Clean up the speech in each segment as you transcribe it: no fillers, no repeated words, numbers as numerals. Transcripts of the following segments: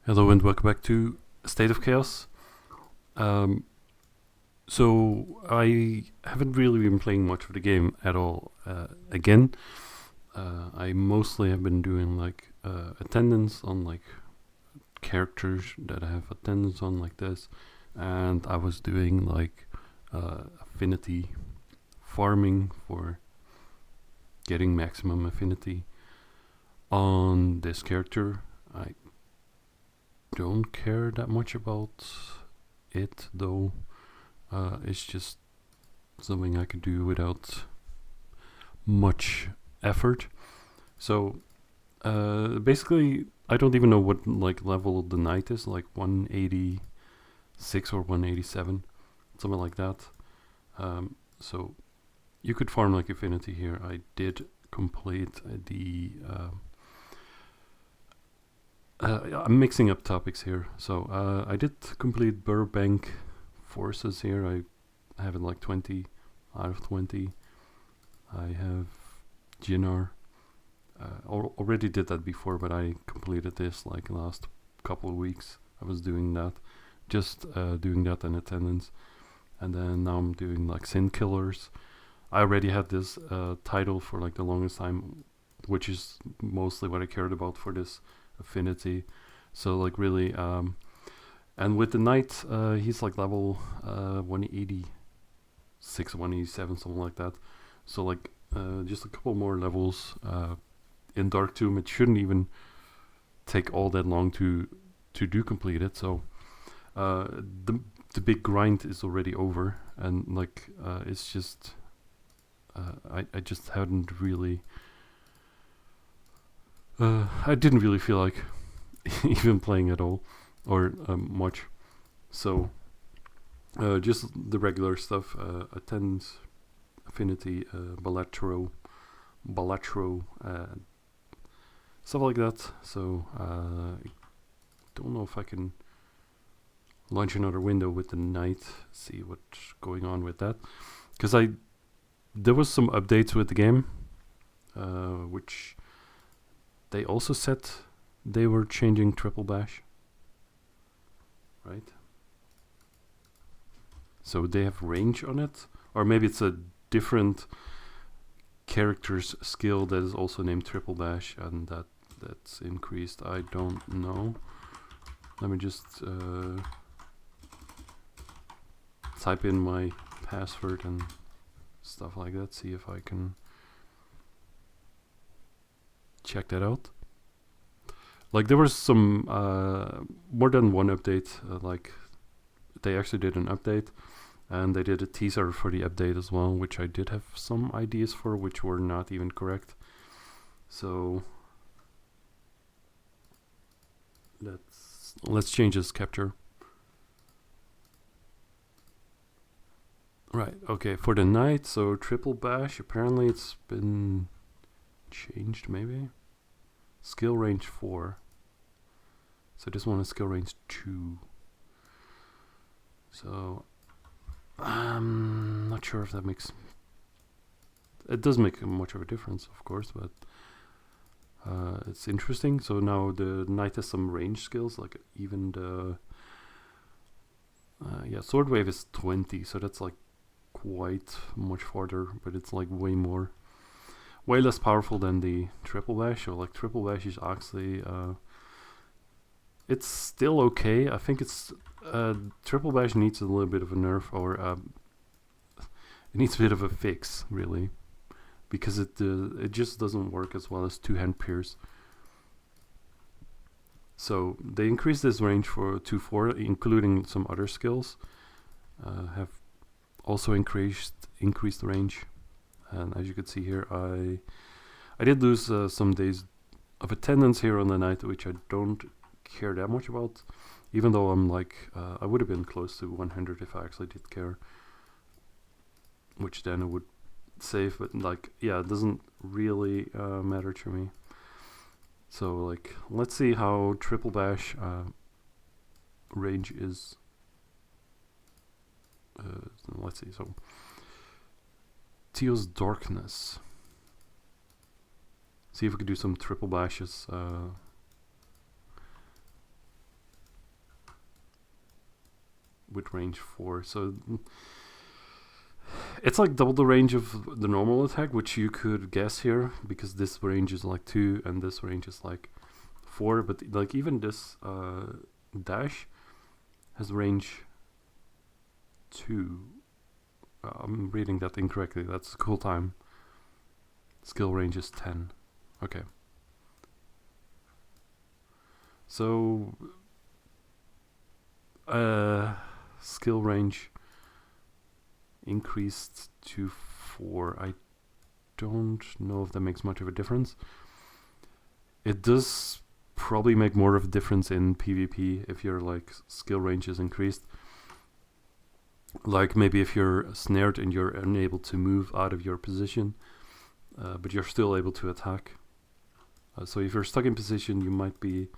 Hello and welcome back to State of Chaos. Um, so I haven't really been playing much of the game at all. Again, I mostly have been doing like attendance on like characters that I have attendance on like this, and I was doing like affinity farming for getting maximum affinity on this character. I don't care that much about it though. It's just something I could do without much effort. So basically, I don't even know what like level the knight is, like 186 or 187, something like that. So you could farm like affinity here. I did complete the I'm mixing up topics here. So I did complete Burbank forces here. I have it like 20 out of 20. I have Jinar. Already did that before, but I completed this like last couple of weeks. I was doing that, just doing that in attendance, and then now I'm doing like Sin Killers. I already had this title for like the longest time, which is mostly what I cared about for this affinity. So like really, and with the knight, he's like level 186, 187, something like that. So like just a couple more levels in Dark Tomb. It shouldn't even take all that long to do complete it. So the big grind is already over, and like it's just I just hadn't really I didn't really feel like even playing at all or much. So just the regular stuff, attendance, affinity, Balatro, stuff like that. So I don't know if I can launch another window with the knight, see what's going on with that. Because there was some updates with the game, which they also said they were changing triple bash, right? So they have range on it, or maybe it's a different character's skill that is also named triple bash, and that's increased. I don't know. Let me just type in my password and stuff like that, see if I can check that out. Like there was some more than one update, like they actually did an update, and they did a teaser for the update as well, which I did have some ideas for, which were not even correct. So let's change this capture. Right, okay, for the knight, so triple bash, apparently it's been changed maybe. Skill range 4. So this one is skill range 2. So I'm not sure if that makes... It does make much of a difference, of course, but it's interesting. So now the knight has some range skills, like even the... yeah, sword wave is 20, so that's like quite much farther, but it's like way less powerful than the triple bash. So like triple bash is actually it's still okay. I think it's triple bash needs a little bit of a nerf, or it needs a bit of a fix, really, because it just doesn't work as well as two-hand pierce. So they increased this range to 4, including some other skills. Have also increased the range, and as you can see here, I did lose some days of attendance here on the night, which I don't care that much about, even though I'm like I would have been close to 100 if I actually did care, which then it would save, but like yeah, it doesn't really matter to me. So like let's see how triple bash range is. Let's see, so Teal's Darkness. See if we could do some triple bashes. with range 4. So it's like double the range of the normal attack, which you could guess here, because this range is like 2 and this range is like 4. But like even this dash has range 2. I'm reading that incorrectly. That's cool time. Skill range is 10. Okay. So skill range increased to 4. I don't know if that makes much of a difference. It does probably make more of a difference in PvP if your like skill range is increased. Like maybe if you're snared and you're unable to move out of your position, but you're still able to attack. So if you're stuck in position, you might be...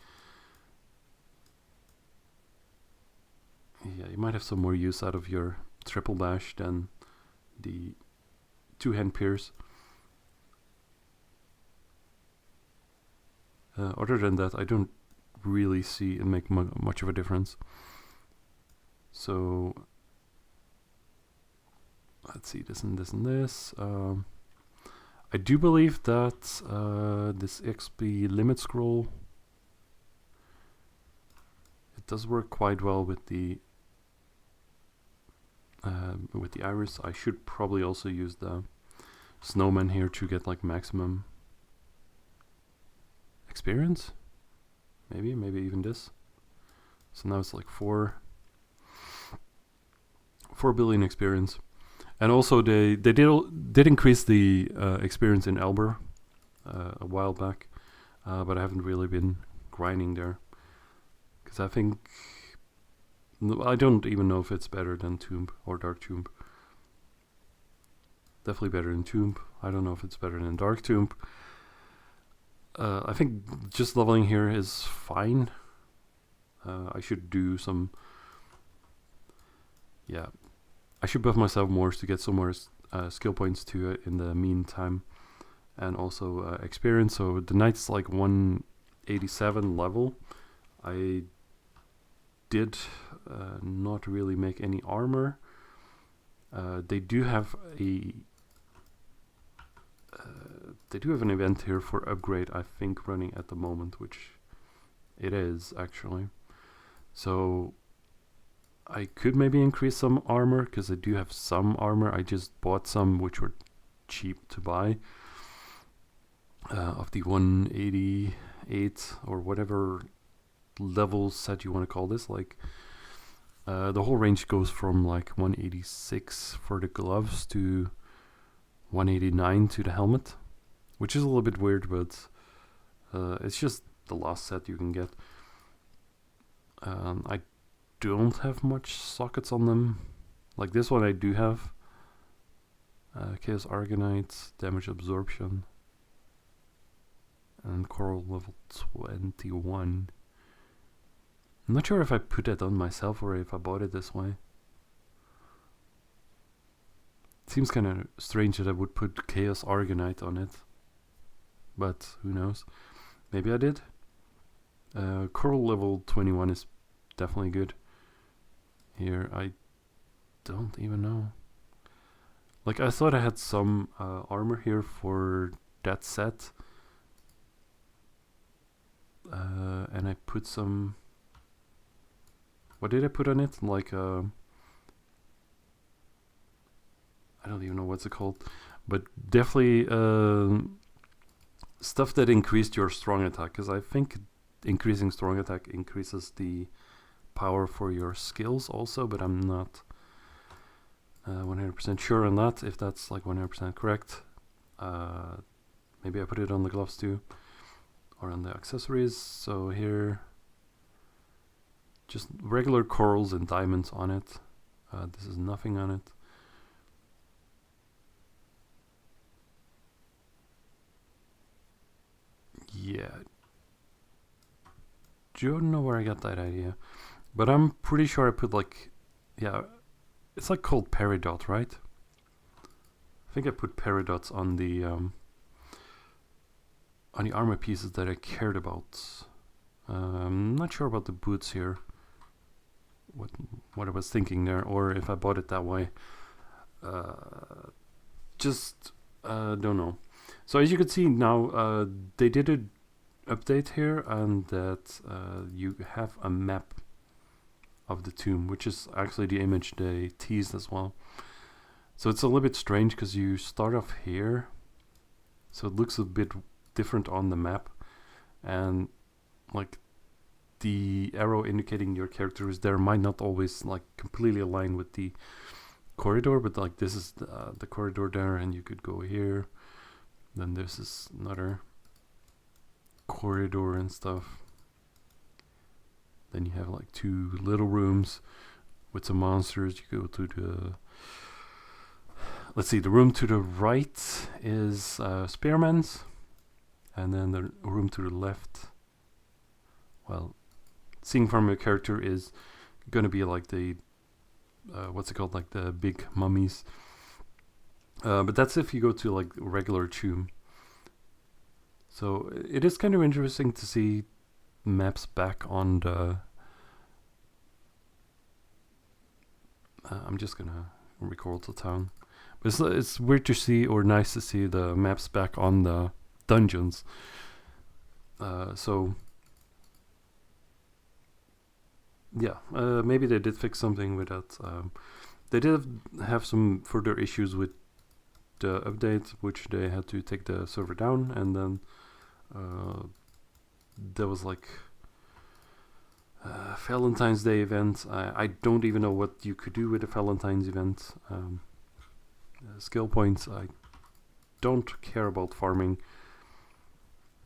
Yeah, you might have some more use out of your triple bash than the two-hand pierce. Other than that, I don't really see it make much of a difference. So let's see, this and this and this. I do believe that this XP limit scroll, it does work quite well with the iris. I should probably also use the snowman here to get like maximum experience. Maybe even this. So now it's like 4 billion experience. And also they did increase the experience in Elber a while back, but I haven't really been grinding there, because I think I don't even know if it's better than Tomb or Dark Tomb. Definitely better than Tomb. I don't know if it's better than Dark Tomb. I think just leveling here is fine. I should do some... Yeah, I should buff myself more to get some more skill points to it in the meantime. And also experience. So the knight's like 187 level. I did not really make any armor. They do have an event here for upgrade, I think, running at the moment, which it is actually. So I could maybe increase some armor, because I do have some armor. I just bought some which were cheap to buy, of the 188 or whatever level set you want to call this. Like the whole range goes from like 186 for the gloves to 189 to the helmet, which is a little bit weird, but it's just the last set you can get. I don't have much sockets on them. Like this one I do have. Chaos Argonite, damage absorption, and coral level 21. I'm not sure if I put that on myself or if I bought it this way. It seems kind of strange that I would put Chaos Argonite on it, but who knows? Maybe I did. Coral level 21 is definitely good. Here, I don't even know. Like, I thought I had some armor here for that set. And I put some... What did I put on it? Like, I don't even know what's it called. But definitely stuff that increased your strong attack. Because I think increasing strong attack increases the power for your skills also. But I'm not 100% sure on that, if that's like 100% correct. Maybe I put it on the gloves too, or on the accessories. So here, just regular corals and diamonds on it. This is nothing on it. Yeah, don't know where I got that idea, but I'm pretty sure I put like, yeah, it's like called peridot, right? I think I put peridots on the armor pieces that I cared about. I'm not sure about the boots here. What what I was thinking there, or if I bought it that way. Just don't know. So as you can see now, they did an update here, and that you have a map of the tomb, which is actually the image they teased as well. So it's a little bit strange because you start off here, so it looks a bit different on the map, and like the arrow indicating your character is there might not always like completely align with the corridor, but like this is the corridor there, and you could go here, then this is another corridor and stuff. Then you have like 2 little rooms with some monsters. You go to the, let's see, the room to the right is spearmen's, and then the room to the left, well, seeing from your character is gonna be like the what's it called, like the big mummies. But that's if you go to like regular tomb. So it is kind of interesting to see maps back on the I'm just gonna record the town, but it's weird to see, or nice to see, the maps back on the dungeons. So yeah, maybe they did fix something with that. They did have some further issues with the update, which they had to take the server down, and then there was like Valentine's Day event. I don't even know what you could do with a Valentine's event. Skill points, I don't care about farming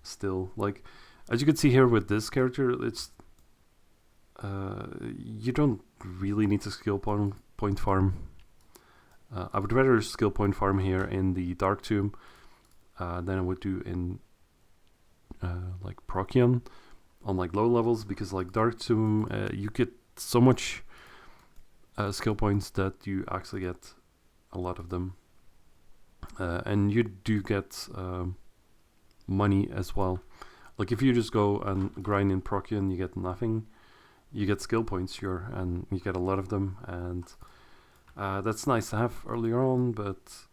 still. Like, as you can see here with this character, it's you don't really need to skill point farm. I would rather skill point farm here in the Dark Tomb than I would do in like Procyon on like low levels, because like Dark Tomb you get so much skill points that you actually get a lot of them, and you do get money as well. Like if you just go and grind in Procyon, you get nothing. You get skill points, sure, and you get a lot of them, and that's nice to have earlier on. But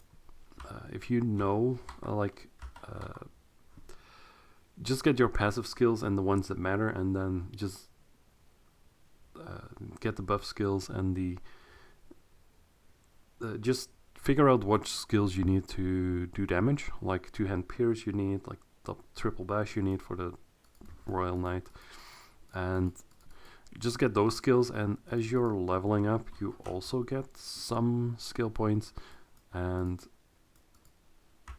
if you know, just get your passive skills and the ones that matter, and then just get the buff skills and the just figure out what skills you need to do damage, like 2-hand pierce you need, like the triple bash you need for the Royal Knight, and just get those skills. And as you're leveling up, you also get some skill points, and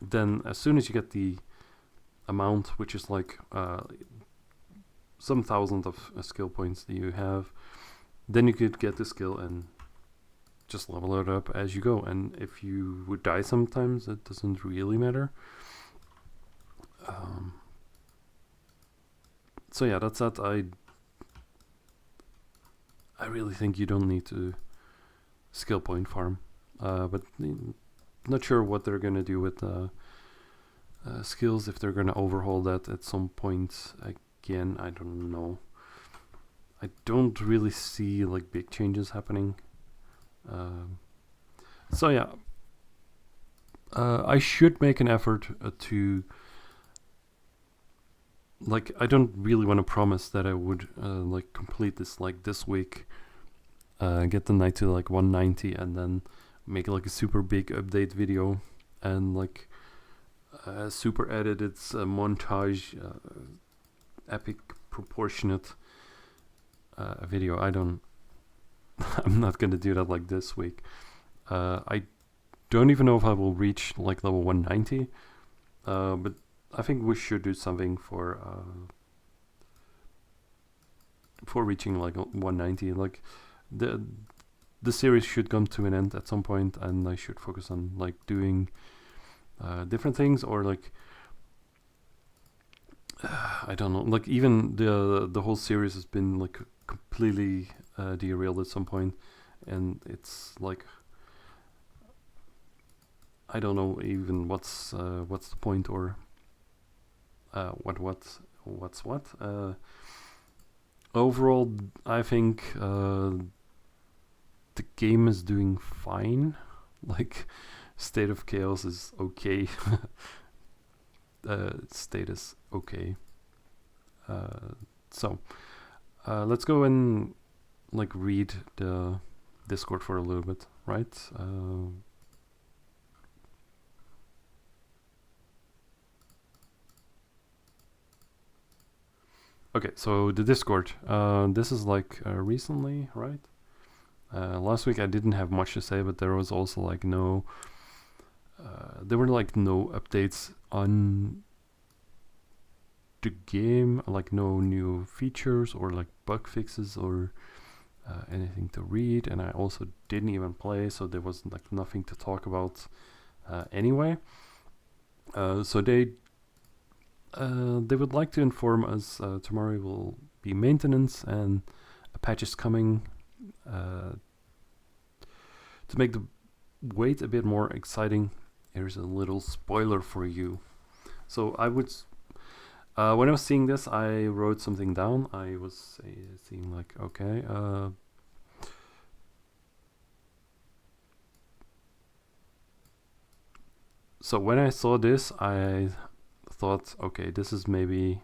then as soon as you get the amount, which is like some thousand of skill points that you have, then you could get the skill and just level it up as you go. And if you would die sometimes, it doesn't really matter. So yeah, that's that. I really think you don't need to skill point farm, but not sure what they're gonna do with skills, if they're gonna overhaul that at some point again. I don't know. I don't really see like big changes happening. So yeah, I should make an effort to, like, I don't really want to promise that I would like complete this like this week, get the knight to like 190, and then make like a super big update video, and like super edited montage, epic proportionate video. I'm not gonna do that like this week. I don't even know if I will reach like level 190, but I think we should do something for reaching like 190. Like the series should come to an end at some point, and I should focus on like doing different things, or like I don't know, like even the whole series has been like completely derailed at some point, and it's like I don't know even what's the point, or what's what. Overall, I think the game is doing fine. Like, State of Chaos is okay. Status okay. So let's go and like read the Discord for a little bit, right? Okay, so the Discord. This is like recently, right? Last week I didn't have much to say, but there was also like there were like no updates on the game, like no new features or like bug fixes or anything to read, and I also didn't even play, so there was like nothing to talk about anyway. So they would like to inform us tomorrow will be maintenance and a patch is coming to make the wait a bit more exciting. Here's a little spoiler for you. So I would when I was seeing this, I wrote something down. I was seeing like, okay, so when I saw this, I thought, okay, this is maybe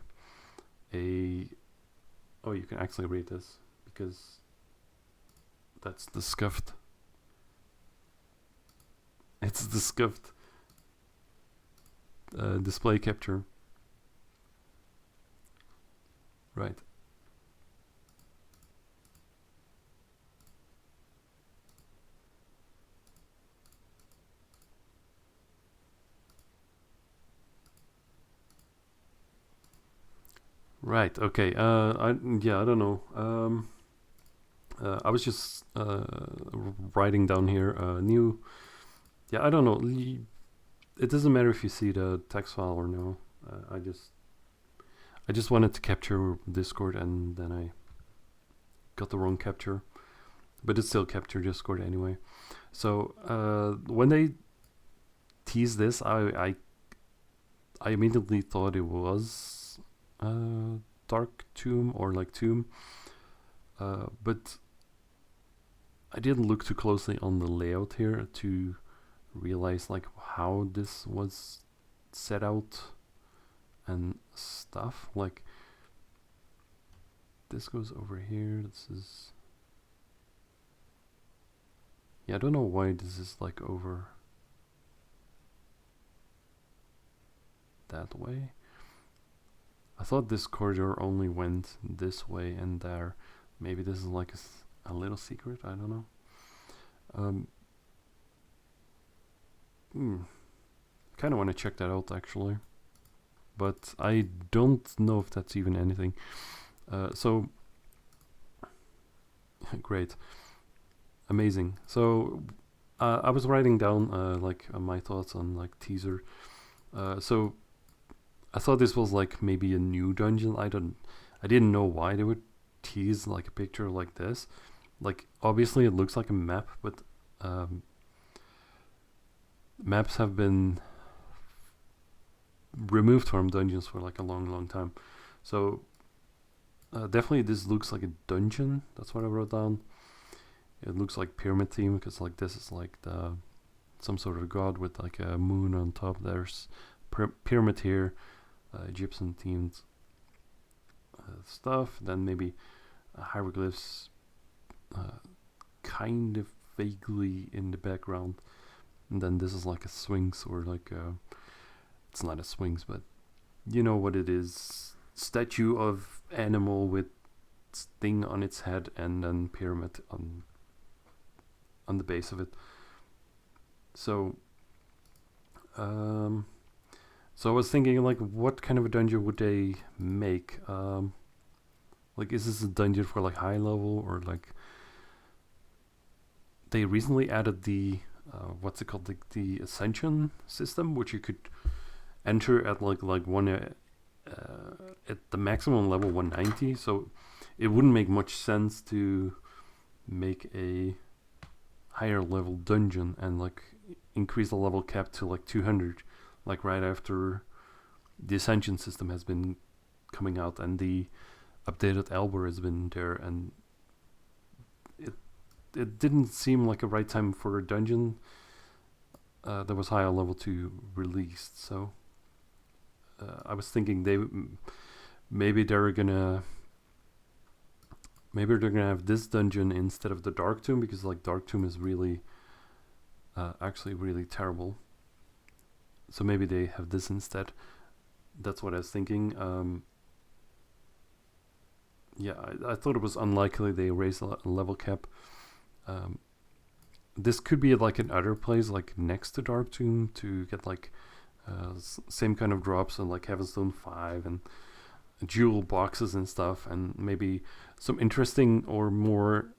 oh, you can actually read this because that's the scuffed. It's the scuffed display capture. Right. Right. Okay. I don't know. I was just writing down here new. Yeah, I don't know. It doesn't matter if you see the text file or no. I just wanted to capture Discord, and then I got the wrong capture, but it still captured Discord anyway. So when they teased this, I immediately thought it was Dark Tomb or like Tomb, but I didn't look too closely on the layout here to realize like how this was set out and stuff. Like this goes over here. This is, yeah, I don't know why this is like over that way. I thought this corridor only went this way and there. Maybe this is like a little secret. I don't know. Kind of want to check that out actually, but I don't know if that's even anything. So great, amazing. So I was writing down like my thoughts on like teaser. So I thought this was like maybe a new dungeon. I didn't know why they would tease like a picture like this. Like obviously it looks like a map, but maps have been removed from dungeons for like a long time. So definitely this looks like a dungeon. That's what I wrote down. It looks like pyramid theme because like this is like some sort of god with like a moon on top. There's pyramid here, Egyptian themed stuff. Then maybe hieroglyphs kind of vaguely in the background. And then this is like a sphinx or like it's not a sphinx, but you know what it is. Statue of animal with thing on its head and then pyramid on the base of it. So so I was thinking like what kind of a dungeon would they make? Like is this a dungeon for like high level or like they recently added the what's it called, the ascension system, which you could enter at like one at the maximum level 190. So it wouldn't make much sense to make a higher level dungeon and like increase the level cap to like 200, like right after the ascension system has been coming out and the updated Albor has been there, and it didn't seem like a right time for a dungeon that was higher level to released. So I was thinking maybe they're gonna have this dungeon instead of the Dark Tomb, because like Dark Tomb is really actually really terrible. So maybe they have this instead. That's what I was thinking. Yeah, I thought it was unlikely they raised a level cap. This could be like in other places, like next to Dark Tomb, to get like same kind of drops and like Heavenstone 5 and jewel boxes and stuff, and maybe some interesting or more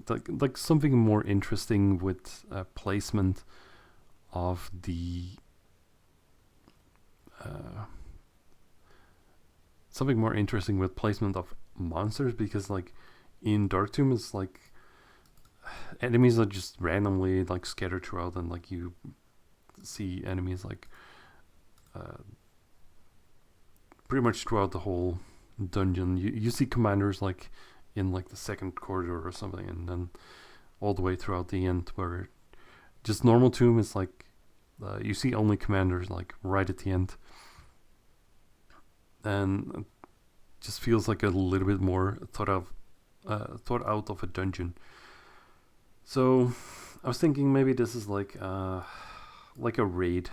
like something more interesting with placement of the something more interesting with placement of monsters, because like in Dark Tomb it's like enemies are just randomly like scattered throughout, and like you see enemies like pretty much throughout the whole dungeon. You see commanders like in like the second corridor or something, and then all the way throughout the end, where just normal tomb is like you see only commanders like right at the end, and it just feels like a little bit more thought out of a dungeon. So I was thinking maybe this is like a raid.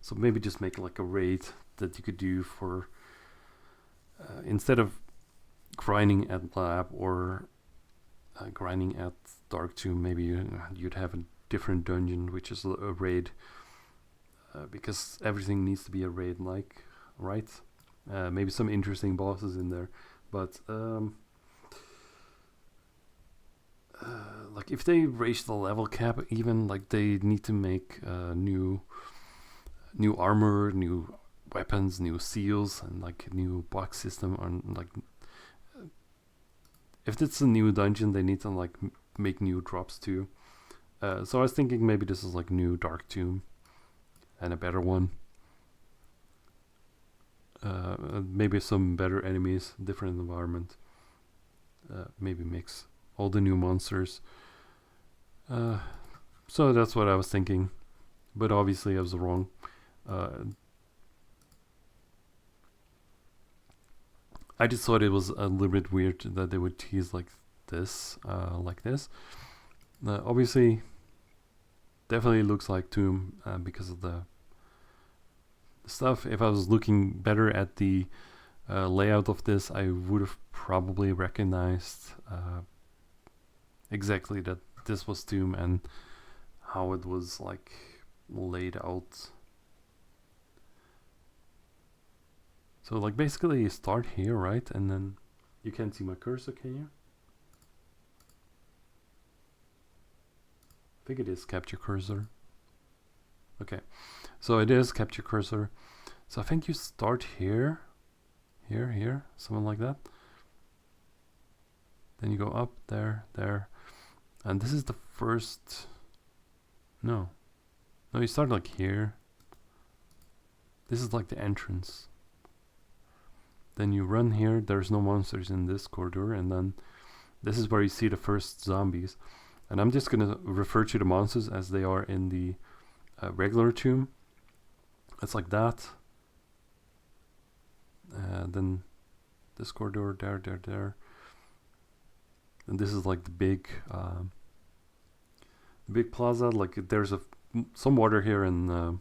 So maybe just make like a raid that you could do for instead of grinding at lab or grinding at Dark Tomb. Maybe you'd have a different dungeon, which is a raid, because everything needs to be a raid, like, right? Maybe some interesting bosses in there, but like if they raise the level cap, even like they need to make new armor, new weapons, new seals, and like new box system. On like if it's a new dungeon, they need to like make new drops too. So I was thinking maybe this is like new Dark Tomb and a better one. Maybe some better enemies, different environment. Maybe mix all the new monsters. So that's what I was thinking, but obviously I was wrong. I just thought it was a little bit weird that they would tease like this, obviously, definitely looks like Tomb because of the stuff. If I was looking better at the layout of this, I would have probably recognized exactly that this was Tomb and how it was like laid out. So like basically you start here, right? And then you can't see my cursor, can you? I think it is capture cursor. Okay, so it is capture cursor. So I think you start here, here, something like that. Then you go up there, and this is the first. No, you start like here. This is like the entrance. Then you run here. There's no monsters in this corridor, and then this is where you see the first zombies. And I'm just gonna refer to the monsters as they are in the regular tomb. It's like that. Then this corridor, there. And this is like the big plaza. Like there's some water here in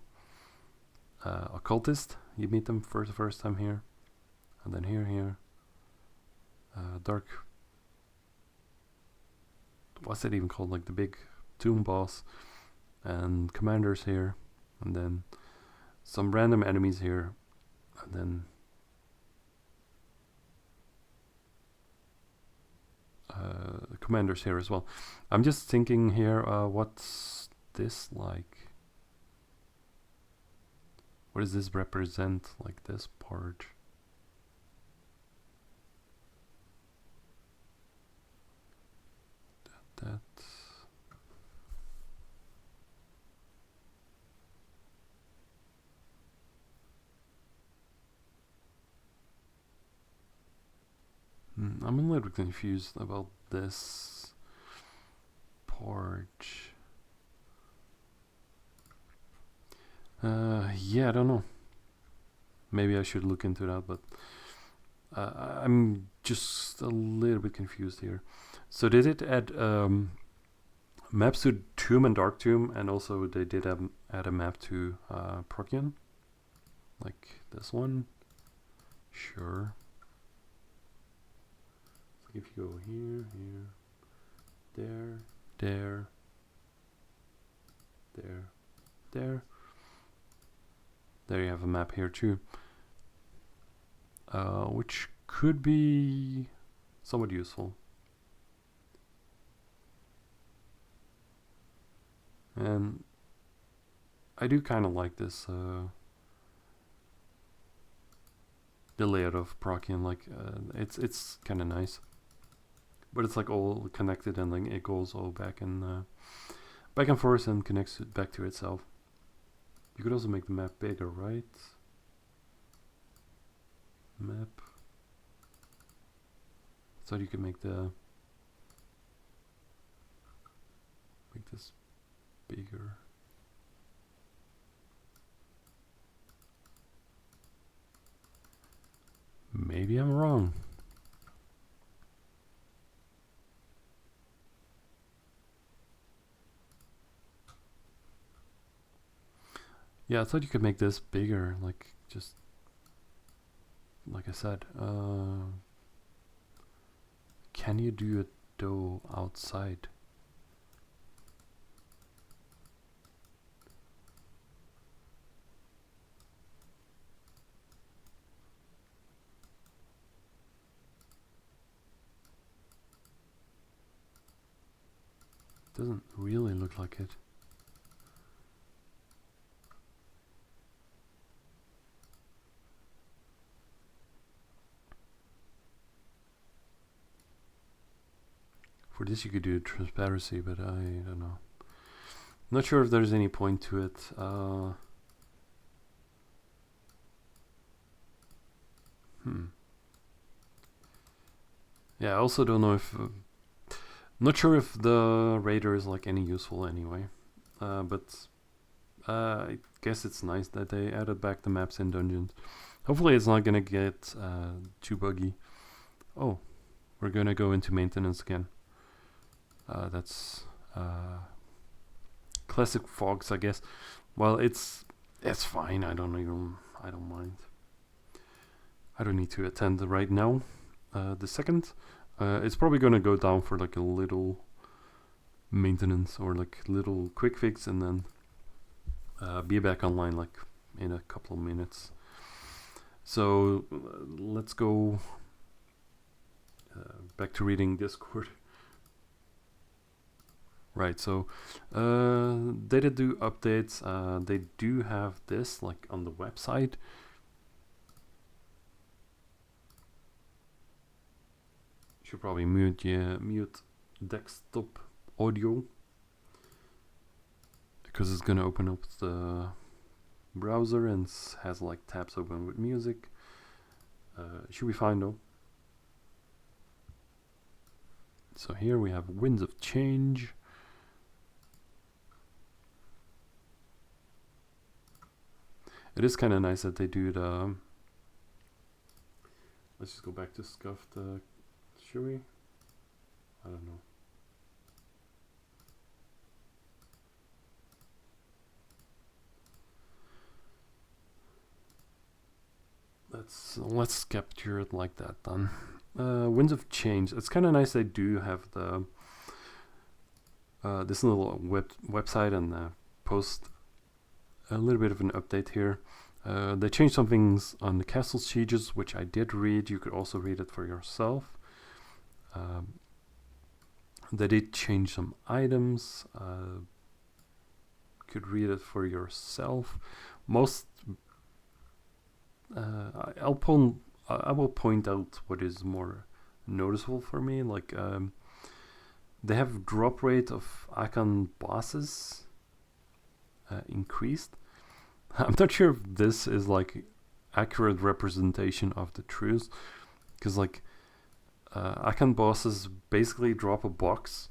Occultist. You meet them for the first time here. And then here. Dark. What's it even called? Like the big tomb boss. And commanders here. And then some random enemies here. And then commanders here as well. I'm just thinking here, what's this like? What does this represent? Like this part? That. I'm a little confused about this. torch. Yeah, I don't know. Maybe I should look into that, but I'm just a little bit confused here. So they did add maps to Tomb and Dark Tomb, and also they did add a map to Procyon, like this one. Sure. So if you go here, there, there, there, there you have a map here too, which could be somewhat useful. And I do kind of like this the layout of Procyon. Like it's kind of nice, but it's like all connected, and then it goes all back and forth and connects it back to itself. You could also make the map bigger, right? Map. So you could make this bigger. Maybe I'm wrong. Yeah, I thought you could make this bigger, like just like I said. Can you do it though outside? Doesn't really look like it. For this you could do transparency, but I don't know. Not sure if there's any point to it. Yeah, I also don't know if... not sure if the radar is like any useful anyway. But I guess it's nice that they added back the maps in dungeons. Hopefully it's not gonna get too buggy. Oh, we're gonna go into maintenance again. That's classic Fawkes, I guess. Well, it's fine. I don't mind. I don't need to attend right now. The second, it's probably gonna go down for like a little maintenance or like little quick fix, and then be back online like in a couple of minutes. So let's go back to reading Discord. Right, so they did do updates. They do have this like on the website. Should probably mute desktop audio, because it's gonna open up the browser and has like tabs open with music. Should be fine though. So here we have Winds of Change. It is kind of nice that they do the... Let's just go back to Scuffed. Should we? I don't know. Let's capture it like that then. Winds of Change. It's kind of nice they do have the this little website and post a little bit of an update here. They changed some things on the castle sieges, which I did read. You could also read it for yourself. They did change some items. Could read it for yourself. Most I will point out what is more noticeable for me. Like they have drop rate of icon bosses increased. I'm not sure if this is like accurate representation of the truth, because like icon bosses basically drop a box,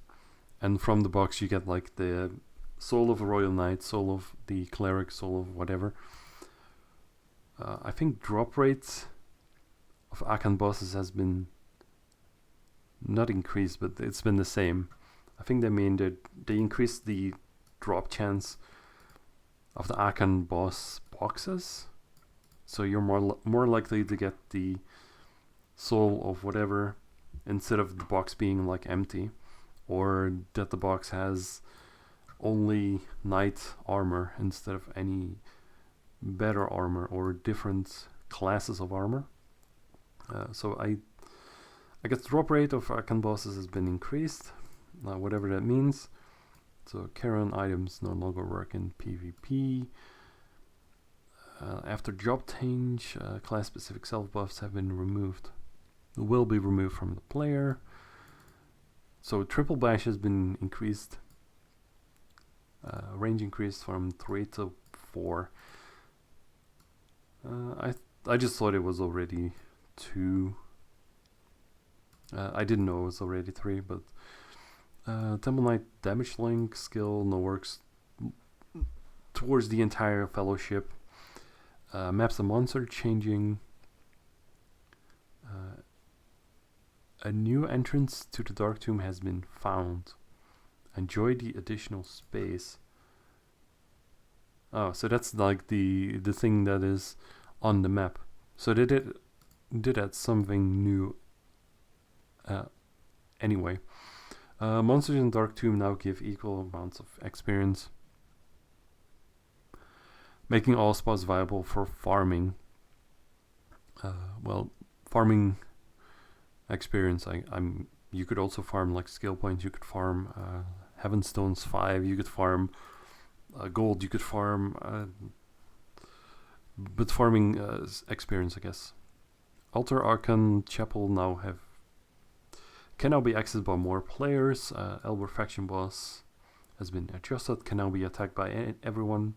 and from the box you get like the soul of a royal knight, soul of the cleric, soul of whatever. I think drop rate of Akan bosses has been not increased, but it's been the same. I think they mean that they increased the drop chance of the Akan boss boxes, so you're more likely to get the soul of whatever instead of the box being like empty, or that the box has only knight armor instead of any better armor or different classes of armor. So I guess the drop rate of Akan bosses has been increased, whatever that means. So Karen items no longer work in PvP. After job change, class specific self buffs have been removed. Will be removed from the player. So triple bash has been increased. Range increased from 3 to 4. I just thought it was already 2. I didn't know it was already 3, but Temple Knight damage link skill now works towards the entire fellowship. Maps the monster changing. A new entrance to the Dark Tomb has been found. Enjoy the additional space. Oh, so that's like the thing that is on the map. So they did add something new. Anyway, monsters in Dark Tomb now give equal amounts of experience, making all spots viable for farming. Well, farming experience. You could also farm like skill points. You could farm Heaven Stones 5. You could farm gold. You could farm, but farming experience, I guess. Altar Archon Chapel can now be accessed by more players. Elber faction boss has been adjusted. Can now be attacked by everyone.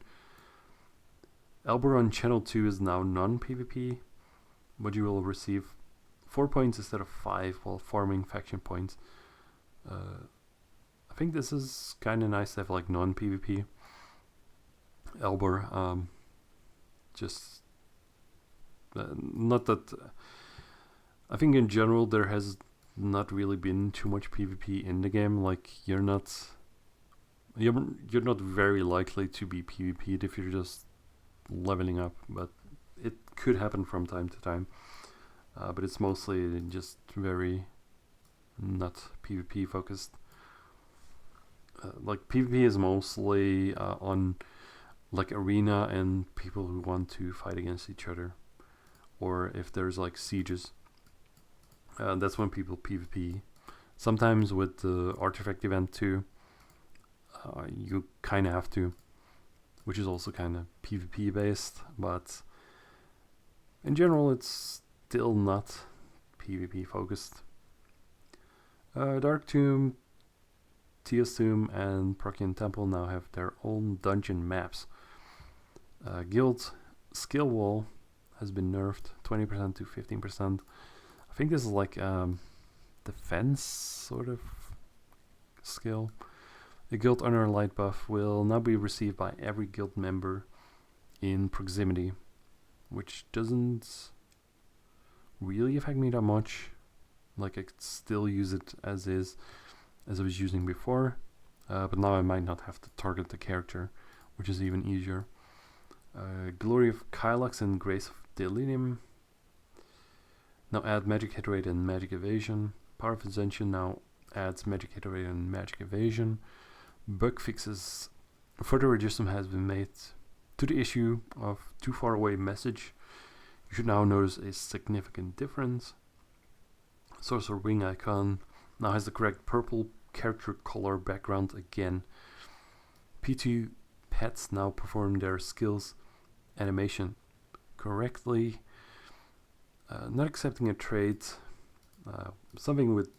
Elber on Channel 2 is now non-PvP, but you will receive 4 points instead of 5 while farming faction points. I think this is kind of nice to have like non-PvP. Elber, just not that. I think in general there has not really been too much PvP in the game. Like you're not very likely to be PvP'd if you're just leveling up, but it could happen from time to time. But it's mostly just very not PvP focused. Like PvP is mostly on like arena and people who want to fight against each other, or if there's like sieges. That's when people PvP. Sometimes with the artifact event too, you kind of have to, which is also kind of PvP based, but in general it's still not PvP focused. Dark Tomb, Tia's Tomb, and Prokian Temple now have their own dungeon maps. Guild skill wall has been nerfed 20% to 15%. I think this is like defense sort of skill. The guild honor light buff will now be received by every guild member in proximity, which doesn't really affect me that much. Like I could still use it as is, as I was using before, but now I might not have to target the character, which is even easier. Glory of Kylax and Grace of Delirium now add magic hit rate and magic evasion. Power of Ascension now adds magic hit rate and magic evasion. Bug fixes. Further adjustment has been made to the issue of too far away message. You should now notice a significant difference. Sorcerer Wing icon now has the correct purple character color background again. P2 pets now perform their skills animation correctly. Not accepting a trait. Something with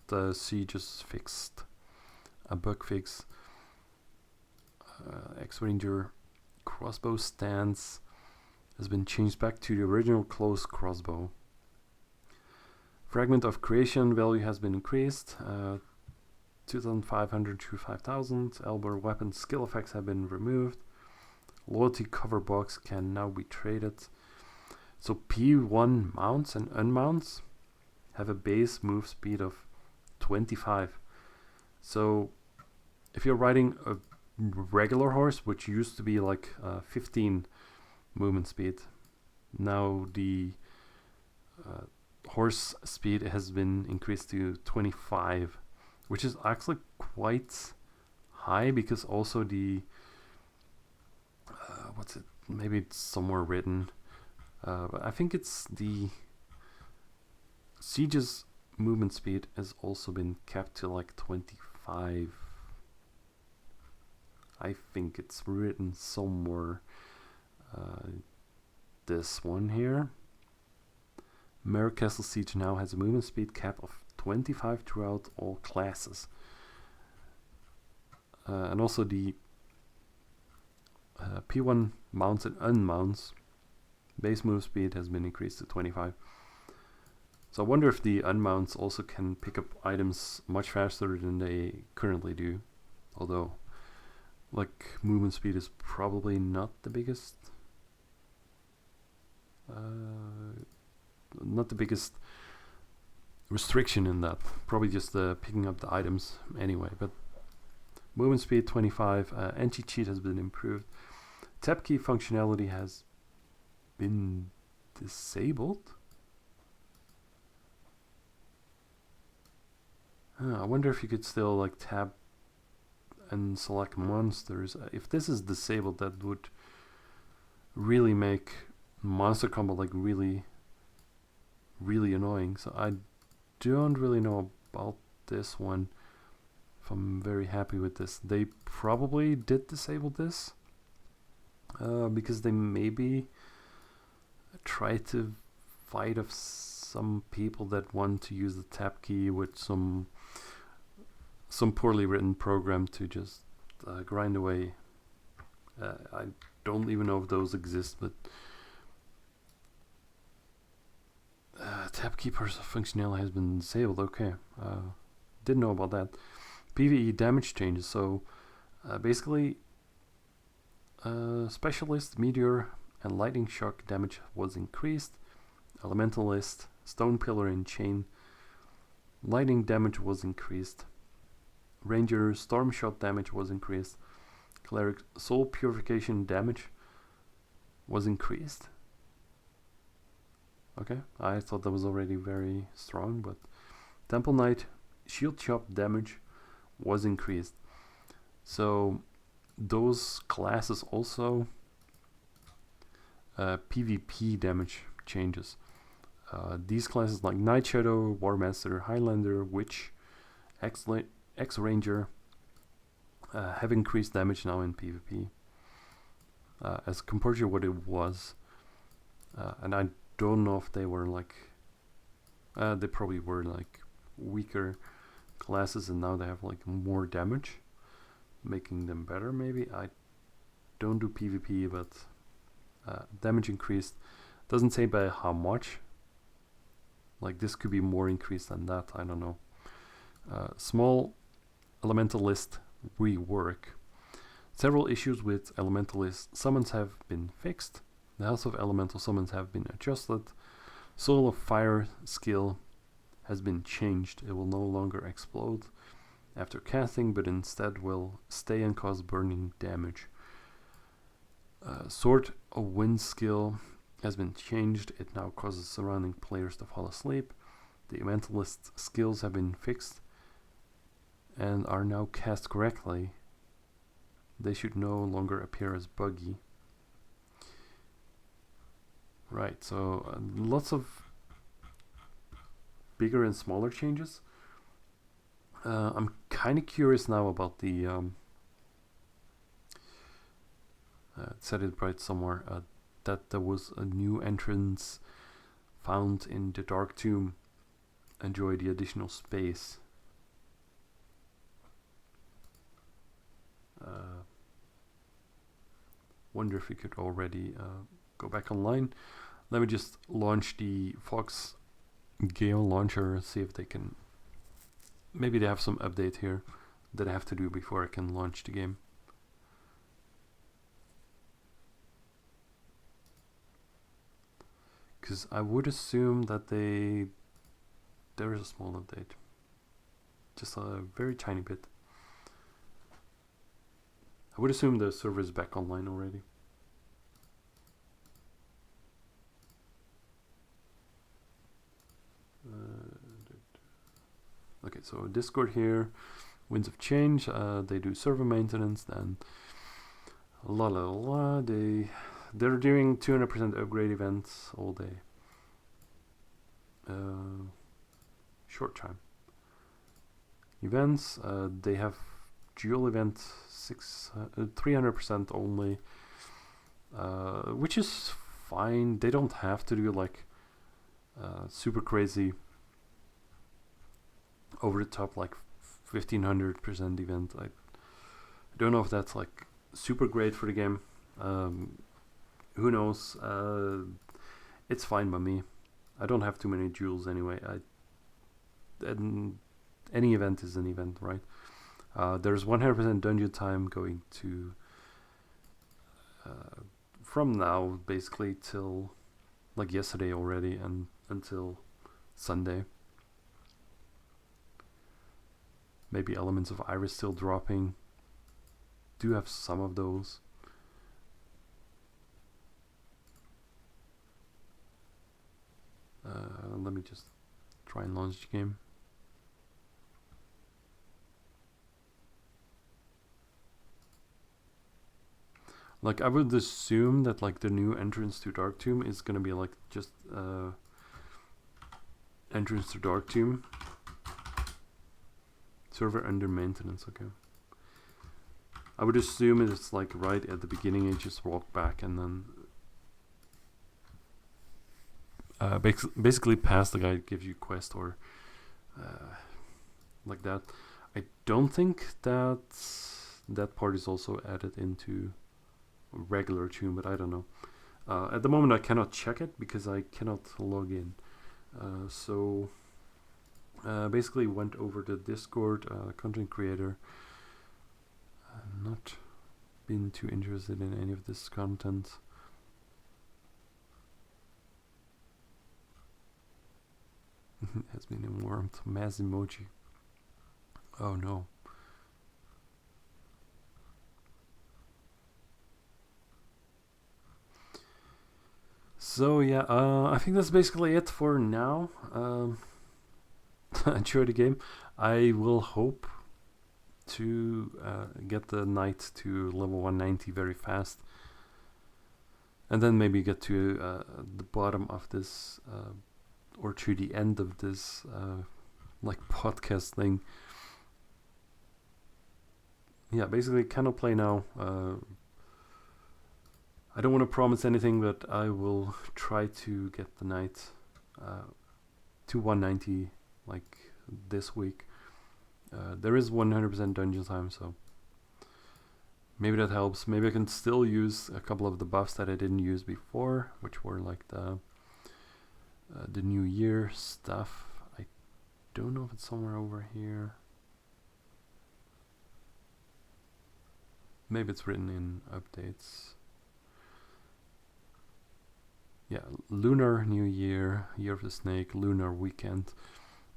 the sieges fixed. A bug fix. X-Ranger crossbow stance has been changed back to the original close crossbow. Fragment of creation value has been increased 2,500 to 5,000. Elbow weapon skill effects have been removed. Loyalty cover box can now be traded. So P1 mounts and unmounts have a base move speed of 25. So if you're riding a regular horse, which used to be like 15 movement speed, now the horse speed has been increased to 25, which is actually quite high, because also the what's it, maybe it's somewhere written, but I think it's the Siege's movement speed has also been capped to like 25. I think it's written somewhere. This one here. Mirror Castle Siege now has a movement speed cap of 25 throughout all classes. And also the P1 mounts and unmounts base move speed has been increased to 25. So I wonder if the unmounts also can pick up items much faster than they currently do. Although, like, movement speed is probably not the biggest restriction in that. Probably just picking up the items anyway. But movement speed 25. Anti-cheat has been improved. Tab key functionality has been disabled. I wonder if you could still like tab and select monsters. If this is disabled, that would really make monster combo like really annoying. So I don't really know about this one. If I'm very happy with this. They probably did disable this because they maybe try to fight off some people that want to use the tab key with some poorly written program to just grind away. I don't even know if those exist, but tab key functionality has been disabled. Okay, didn't know about that. PvE damage changes. So basically, specialist, meteor, and lightning shock damage was increased. Elementalist, stone pillar, and chain lightning damage was increased. Ranger storm shot damage was increased. Cleric soul purification damage was increased. Okay, I thought that was already very strong, but Temple Knight shield chop damage was increased. So those classes also PvP damage changes. These classes like Night Shadow, War Master, Highlander, Witch, X-Ranger have increased damage now in PvP as compared to what it was. And I don't know if they were like they probably were like weaker classes, and now they have like more damage, making them better. Maybe I don't do PvP, but damage increased. Doesn't say by how much. Like this could be more increased than that. I don't know. Small Elementalist rework. Several issues with Elementalist summons have been fixed. The health of elemental summons have been adjusted. Soul of Fire skill has been changed. It will no longer explode after casting, but instead will stay and cause burning damage. Sword of Wind skill has been changed. It now causes surrounding players to fall asleep. The Elementalist skills have been fixed and are now cast correctly. They should no longer appear as buggy. Right, so lots of bigger and smaller changes. I'm kind of curious now about the said it right somewhere that there was a new entrance found in the Dark Tomb. Enjoy the additional space. Wonder if we could already go back online. Let me just launch the Fawkes Gale launcher, see if they can. Maybe they have some update here. that I have to do before I can launch the game. Because I would assume that there is a small update, just a very tiny bit. I would assume the server is back online already. Okay, so Discord here, Winds of Change, they do server maintenance, then they're doing 200% upgrade events all day. Short time. Events, they have dual event 300% only, which is fine. They don't have to do like super crazy over the top like 1500% event. I don't know if that's like super great for the game. Who knows? It's fine by me. I don't have too many duels anyway. And any event is an event, right? There's 100% dungeon time going to from now basically till like yesterday already and until Sunday. Maybe Elements of Iris still dropping. Do have some of those. Let me just try and launch the game. Like I would assume that like the new entrance to Dark Tomb is gonna be like just entrance to Dark Tomb. Server under maintenance, okay. I would assume it's like right at the beginning you just walk back and then basically past the guy gives you quest or like that. I don't think that part is also added into regular Tomb, but I don't know. At the moment I cannot check it because I cannot log in. So basically went over the Discord content creator. Not been too interested in any of this content. Has been informed. Mass emoji. Oh no. So yeah, I think that's basically it for now. Enjoy the game. I will hope to get the knight to level 190 very fast, and then maybe get to the bottom of this or to the end of this like podcast thing. Yeah, basically cannot play now. I don't want to promise anything, but I will try to get the knight to 190 like this week. There is 100% dungeon time, so maybe that helps. Maybe I can still use a couple of the buffs that I didn't use before, which were like the new year stuff. I don't know if it's somewhere over here. Maybe it's written in updates. Yeah, Lunar New Year, Year of the Snake, Lunar Weekend.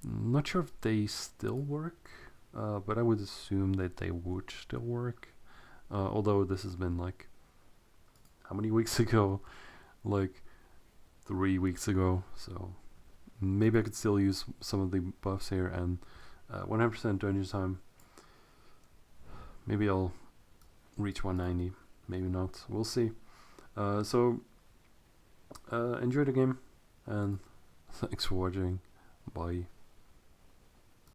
Not sure if they still work, but I would assume that they would still work. Although this has been like, how many weeks ago? Like 3 weeks ago. So maybe I could still use some of the buffs here and 100% dungeon time. Maybe I'll reach 190. Maybe not. We'll see. So enjoy the game and thanks for watching. Bye.